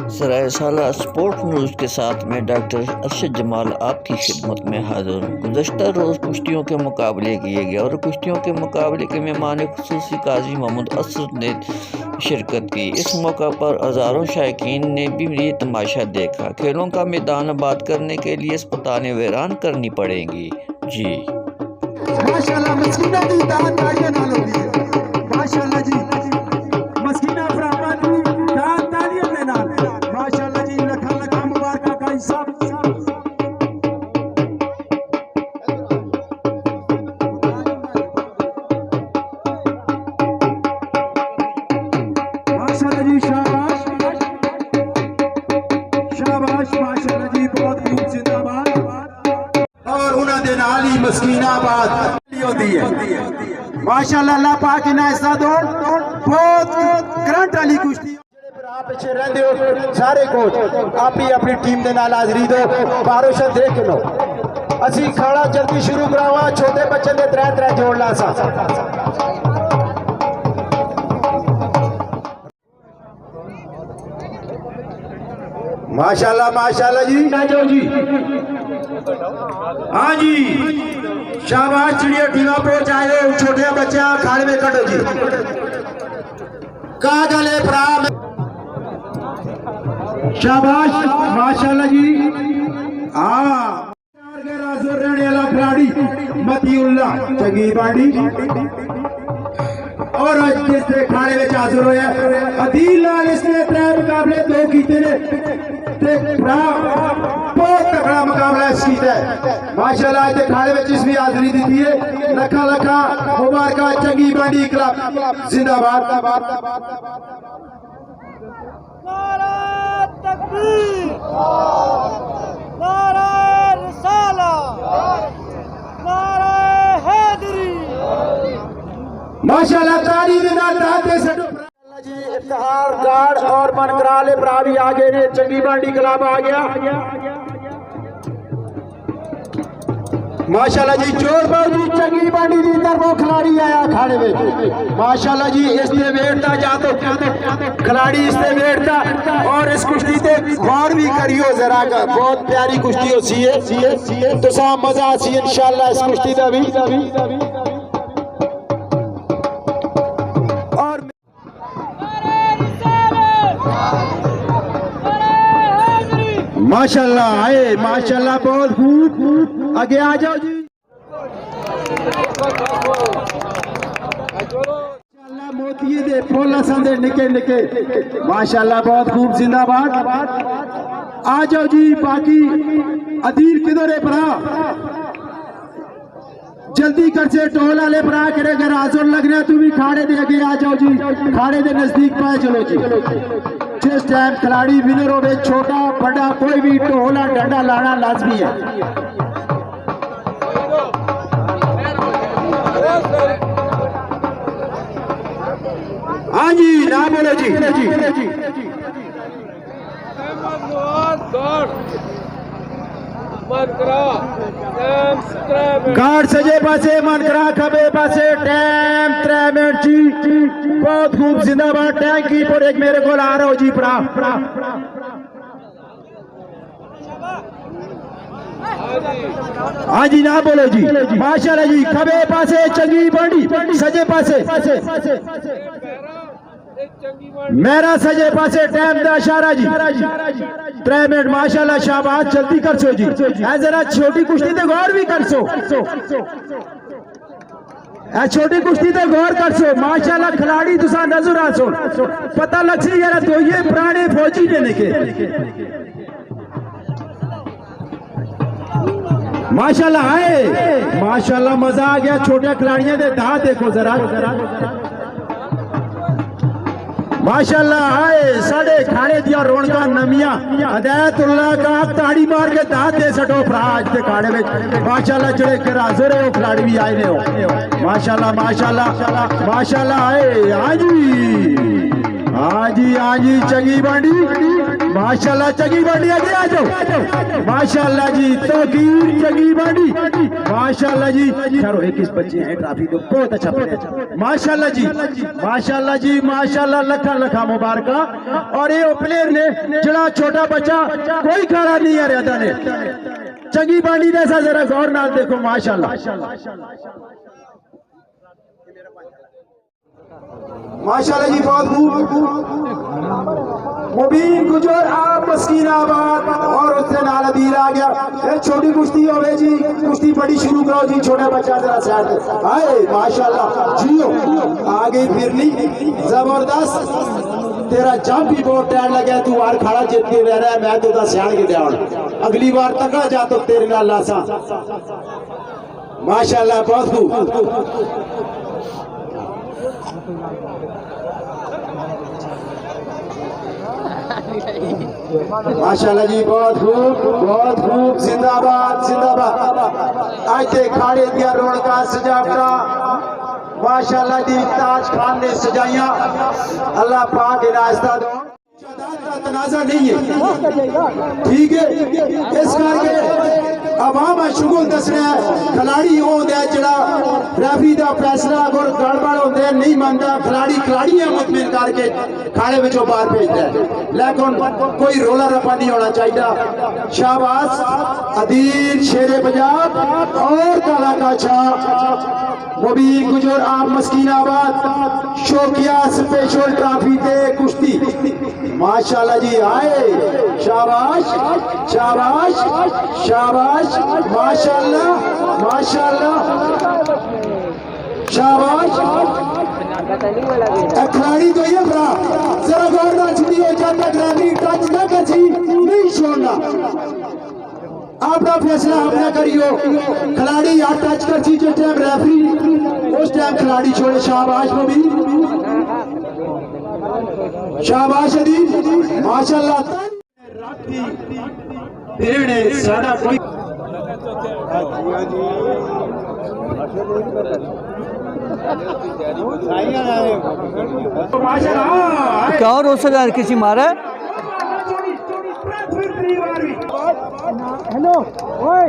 सराय साला sport news के साथ में डॉक्टर अरशद जमाल आपकी खिदमत में हाजिर हूँ। गुज़श्ता रोज़ कुश्तियों के मुकाबले किए गए और कुश्तियों के मुकाबले के मेहमान खुसूसी काजी मोहम्मद असद ने शिरकत की। इस मौका पर हज़ारों शायकीन ने भी ये तमाशा देखा। खेलों का मैदान आबाद करने के लिए अस्पतालें वीरान करनी पड़ेंगी। जी माशाल्लाह मस्कीना दी दान तालियां नाल हो गई है। माशाल्लाह जी मस्कीना भरावां दी दान तालियां दे नाल माशाल्लाह जी लखा लखा मुबारक काई साहब माशाल्लाह जी शाबाश शाबाश माशाल्लाह जी बहुत खूब जिंदाबाद और उन्हां दे नाल ही मस्कीनाबाद होती है। माशाल्लाह अल्लाह पाक इन्हें ऐसा दौड़ बहुत करंट वाली कुश्ती पिछे रहंदे हो सारे कोच आप ही अपनी टीम दे नाल हाज़री दो पारोशन देख लो असी खाना जल्दी शुरू करावा छोटे बच्चे दे त्रै जोड़ ला सा माशाल्लाह जी नाजो जी हाँ जी शाबाश चिड़िया टीमा पहुंच आए छोटे बच्चे खाने में कटो जी का गले प्राम शाबाश माशाल्लाह जी हाँ रहने वाला खिलाड़ी मतीउल्लाह चंगी बाड़ी और जिसने खाने में हाजिर होया अदील लाल इसने त्रै मुकाबले दो कीते ने बहुत तगड़ा मुकाबला कीता है माशाल्लाह ते खाने में इसकी हाजिरी दी है लखा लखा मुबारक चंगी बाड़ी क्लब जिंदाबाद नारा तकबीर नारा रिसाला नारा हैदरी माशाल्लाह ताली दे नाल दाते सटो जी इफ्तिखार गार्ड और मनकराले भरा भी आगे ने चंगी बांडी क्लब आ गया माशाल्लाह जी जोर बाजी चंगी बांडी दी तरफों खिलाड़ी आया खाने में माशाल्लाह जी इसने वेटता जा तो खिलाड़ी इसने वेटता और इस कुश्ती ते गौर भी करियो जरा का बहुत प्यारी कुश्ती हो सी तो सा मजा सी इंशाल्लाह इस कुश्ती दा भी माशाल्लाह आए माशाल्लाह बहुत खूब आगे आ जाओ जी माशाल्लाह मोतिये दे फुल असां दे निके निके माशाल्लाह बहुत खूब जिंदाबाद आ जाओ जी बाकी अदील किधर है भरा जल्दी कर से टोल वाले भरा करे अगर हाजिर लगना तू भी खाड़े दे आगे आ जाओ जी खाड़े दे नजदीक पाए चलो जी जिस टाइम खिलाड़ी विनर हो छोटा बड़ा कोई भी टोला डंडा लाना लाजमी है हाँ जी ना बोलो जी गार्ड सजे पासे मनकरा खबे पासे टैम 3 मिनट जी बहुत खूब जिंदाबाद टैंक की पर एक मेरे को आ रहा हो जी प्रा हाँ जी ना बोलो जी माशाल्लाह जी खबे पासे चंगी बांडी सजे पासे मेरा सजे पासे टाइम दा इशारा जी 3 मिनट माशाल्लाह शाबाश जल्दी कर सो जी जरा छोटी कुश्ती ते गौर भी कर सो छोटी कुश्ती ते गौर कर सो माशाल्लाह खिलाड़ी तुसा नजर आ सो पता लग सी यार तो ये पुराने फौजी ने के माशाल्लाह आए माशाल्लाह मजा आ गया छोटे खिलाड़ियों दे दांत देखो जरा माशाल्लाह आए साढ़े खाने दिया रौनक नमिया हदायतुल्लाह का ताड़ी मार के दांत दे सटो फराज के खाने में माशाल्लाह जड़े के हाजिर है वो खिलाड़ी भी आए ने हो माशाल्लाह आए हाँ जी चंगी बांडी माशाल्लाह चंगी बाड़ी आगे आ जाओ। माशाल्लाह जी तौकीर चंगी बाड़ी। माशाल्लाह जी चारों 21 बच्चे हैं ट्रॉफी को बहुत अच्छा प्लेयर। माशाल्लाह जी माशाल्लाह जी माशाल्लाह लखा लखा मुबारक। और ये प्लेयर ने जड़ा छोटा बच्चा कोई खड़ा नहीं है रहता ने चंगी बाड़ी जैसा जरा गौर नाल देखो माशाल्लाह माशाल्लाह जी बहुत खूब। मुबीन गुजर आप मस्कीनाबाद और उससे नाल अदील आ गया। ये छोटी कुश्ती हो गई जी कुश्ती बड़ी शुरू करो जी छोटा बच्चा जरा साइड हाय माशाल्लाह जियो आगे फिरनी जबरदस्त। तेरा जब भी बहुत टाइम लगे तू वार खड़ा जित के रह रहा है मैं तो सियाण के दिया अगली बार तकड़ा जा तो तेरे नाल लासा माशाल्लाह बहुत खूब। माशाल्लाह जी बहुत खूब जिंदाबाद जिंदाबाद। आज ते खाड़े दिया रौनका सजावटा माशाल्लाह जी ताज खान ने सजाइया अल्लाह पाक इनायत दो। तनाजा नहीं है ठीक है इस करके अवाम शुगल दसना खिलाड़ी होंगे जड़ा रेफरी का फैसला अगर गड़बड़ होंगे नहीं मानता खिलाड़ी खिलाड़ियां मुतमिन करके खाने में बाहर भेजता है लेकिन कोई रोला रपा नहीं होना चाहिए। शाहबाज अदील शेरे पंजाब और काला काछा मुबीन गुजर आप मस्कीनाबाद शोकिया स्पेशल ट्रॉफी दे कुश्ती माशाल्लाह जी आए शाबाश शाबाश शाबाश माशाल्लाह माशाल्लाह शाबाश। खिलाड़ी तो ये भरा जरा गौर ना छुट्टी हो जाता रेफरी टच ना कर नहीं छोड़ना आपका फैसला आपने करियो। खिलाड़ी आप टच कर जिस टाइम रेफरी उस टाइम खिलाड़ी छोड़े। शाबाश मुबीन शाबाश अदील माशाल्लाह। सादा कोई क्या और हो सका किसी मारा हेलो ओए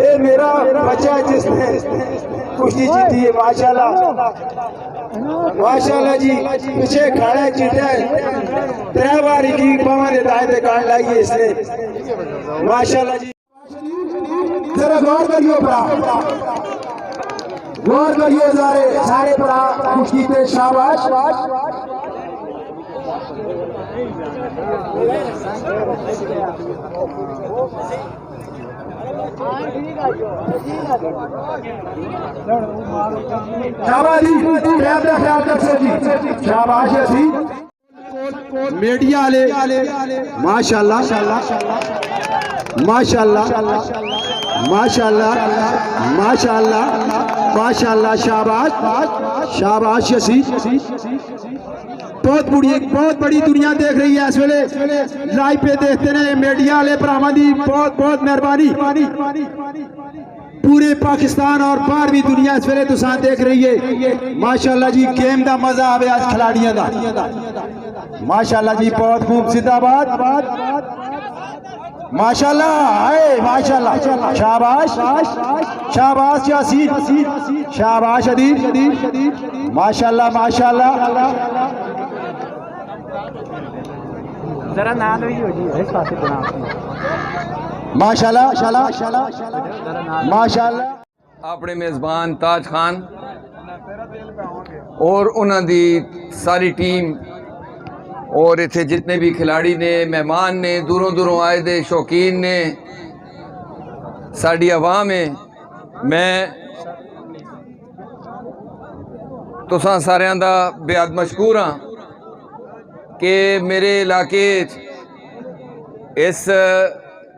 ये मेरा बच्चा जिसने कुश्ती जीती है माशाल्लाह माशाल्लाह जी पीछे खड़ा चिट्टा त्रै बारी की बावा दे दाए दे काट लाई है इसने माशाल्लाह जी। जरा गौर करियो भरा गौर करियो सारे भरा कुश्ती पे शाबाश शाबाश मीडिया वाले माशाल्लाह माशाल्लाह माशाल्लाह माशाल्लाह माशाल्लाह शाबाश शाबाश यसी। बहुत बड़ी दुनिया देख रही है इस वेले लाइव पे देखते ने मीडिया वाले भरावां दी बहुत मेहरबानी। पूरे पाकिस्तान और बाहर भी दुनिया इस वेले तुसां देख रही है माशाल्लाह जी। गेम दा मजा आवे आज खिलाड़ियों दा माशाल्लाह जी बहुत खूब जिंदाबाद माशाल्लाह है माशाल्लाह शाबाश शाबाश यासीन शाबाश अदील माशाल्लाह माशाल्लाह। जरा नाल हुई हो जी इस पासे बना माशाल्लाह माशाल्लाह। अपने मेज़बान ताज खान और उन्होंने सारी टीम और इतने जितने भी खिलाड़ी ने मेहमान ने दूरों आए दे शौकीन ने साड़ी आवाम है मैं तुसां सारियां दा बेहद मशकूर हाँ कि मेरे इलाके इस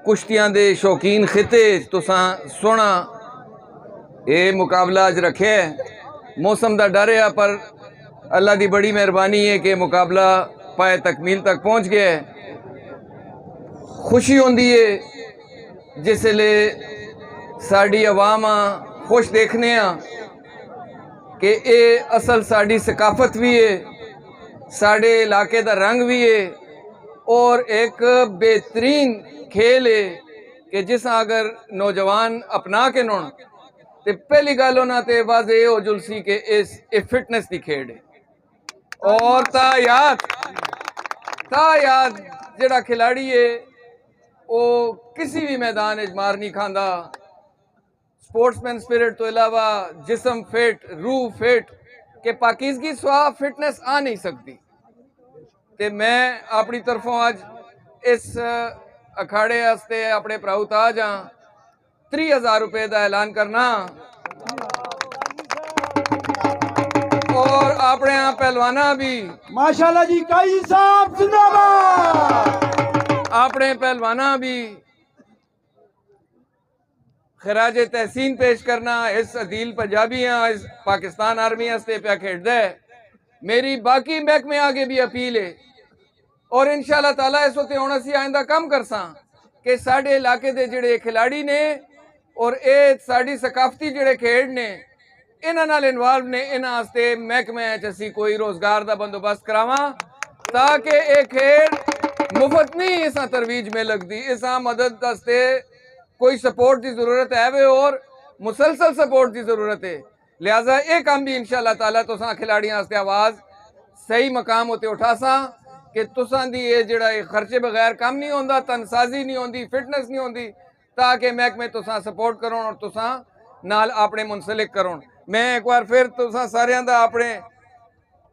कुश्तियां दे शौकीन खिते तुसां सोना ये मुकाबला अज रखे है। मौसम का डर है पर अल्लाह की बड़ी मेहरबानी है कि मुकाबला पाए तकमील तक पहुँच गया है। खुशी होंदी है जिसले साड़ी अवाम खुश देखने कि ये असल साड़ी सकाफत भी है साढ़े इलाके का रंग भी है और एक बेहतरीन खेल है कि जिस अगर नौजवान अपना के नौन तो पहली गल उन्होंने ते वाजे हो जुलसी के इस फिटनेस की खेड है और तायाद जड़ा खिलाड़ी है वो किसी भी मैदान मार नहीं खांदा। स्पोर्ट्समैन स्पिरिट तो अलावा जिस्म फिट रूह फिट के पाकिजगी स्वा फिटनेस आ नहीं सकती। ते मैं अपनी तरफों आज इस अखाड़े वास्ते अपने भराऊ ताज हाँ 30,000 रुपए का ऐलान करना और अपने यहाँ पहलवाना भी माशाल्लाह जी काई साहब जिंदाबाद। अपने पहलवाना भी खराज तहसीन पेश करना। इस अदील पंजाबियां इस पाकिस्तान आर्मी वास्ते प्या खेड है। मेरी बाकी महकमे आगे भी अपील है और इंशाअल्लाह ताला इस वक्त हुण असीं आइंदा कम करसां कि साडे इलाके दे जिहड़े खिलाड़ी ने और ये साडी सकाफती जिहड़े खेड ने इन्हां नाल इन्वॉल्व ने इन्हां वास्ते महकमे च असीं कोई रोजगार का बंदोबस्त करावां ताकि ये खेड मुफ्त नहीं इसा तरवीज में लगती। इसा मदद वास्ते कोई सपोर्ट की जरूरत है वे और मुसलसल सपोर्ट की जरूरत है। लिहाजा ये काम भी इंशाअल्लाह ताला तुसां खिलाड़ियों वास्ते आवाज़ सही मकाम उत्ते उठासां कि तुसां दी ये जिहड़ा खर्चे बगैर काम नहीं होंदा, तनसाजी नहीं होंदी, फिटनेस नहीं होंदी ताकि महकमे तुसां सपोर्ट करो और तुसां नाल अपने मुंसलिक करो। मैं एक बार फिर तुसां सारियां दा अपने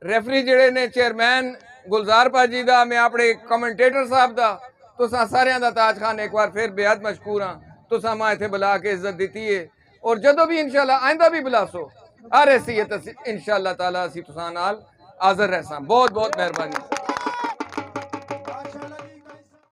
रेफरी जिहड़े ने चेयरमैन गुलजार भाजी दा मैं अपने कमेंटेटर साहब दा तुसां सारियां दा ताज खान एक बार फिर बेहद मशकूर हाँ। तुसां मां इत्थे बुला के इज्जत दी है और जदों भी इंशाअल्लाह आइंदा भी बुलासो हर हैसियत इंशाअल्लाह ताला असीं तुसां नाल हाज़र रहसां। बहुत बहुत मेहरबानी।